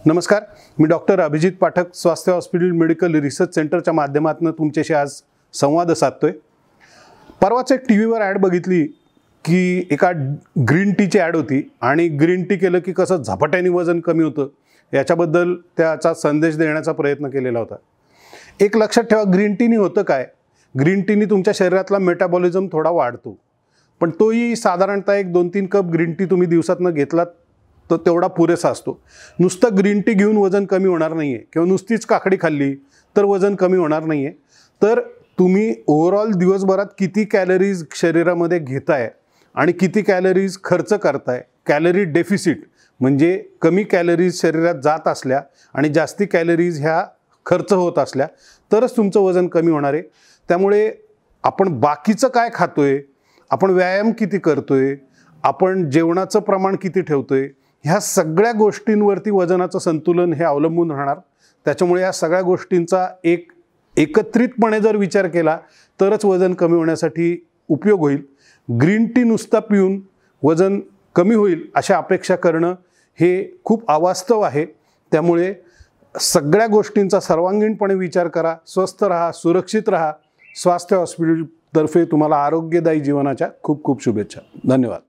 नमस्कार, मी डॉक्टर अभिजित पाठक स्वास्थ्य hospital medical research सेंटरच्या माध्यमातून तुमच्याशी आज संवाद साधतोय। परवाच एक टीव्हीवर ॲड बघितली की एका ग्रीन टीची ॲड होती आणि ग्रीन टी केलं की कसं झपाट्याने वजन कमी होतं याच्याबद्दल त्याचा संदेश देण्याचा प्रयत्न केलेला होता। एक लक्षात ठेवा, ग्रीन टीनी होतं काय, ग्रीन टीनी तुमच्या शरीरातला मेटाबॉलिझम थोडा वाढतो, पण तोही साधारणतः एक 2-3 कप ग्रीन टी तुम्ही दिवसातनं घेतलात तर तेवढा पुरेसा असतो। नुसतं ग्रीन टी घेऊन वजन कमी होणार नाही आहे किंवा नुसतीच काकडी खाल्ली तर वजन कमी होणार नाही आहे। तर तुम्ही ओव्हरऑल दिवसभरात किती कॅलरीज शरीरामध्ये घेताय आणि किती कॅलरीज खर्च करताय, कॅलरी डेफिसिट म्हणजे कमी कॅलरीज शरीरात जात असल्या आणि जास्ती कॅलरीज ह्या खर्च होत असल्या तरच तुमचं वजन कमी होणार आहे। त्यामुळे आपण बाकीचं काय खातोय, आपण व्यायाम किती करतोय, आपण जेवणाचं प्रमाण किती ठेवतोय, ह्या सगळ्या गोष्टींवरती वजनाचं संतुलन हे अवलंबून राहणार। त्याच्यामुळे या सगळ्या गोष्टींचा एकत्रितपणे जर विचार केला तरच वजन कमी होण्यासाठी उपयोग होईल। ग्रीन टी नुसता पिऊन वजन कमी होईल अशा अपेक्षा करणं हे खूप अवास्तव आहे। त्यामुळे सगळ्या गोष्टींचा सर्वांगीणपणे विचार करा, स्वस्थ राहा, सुरक्षित राहा। स्वास्थ्य हॉस्पिटलतर्फे तुम्हाला आरोग्यदायी जीवनाच्या खूप खूप शुभेच्छा। धन्यवाद।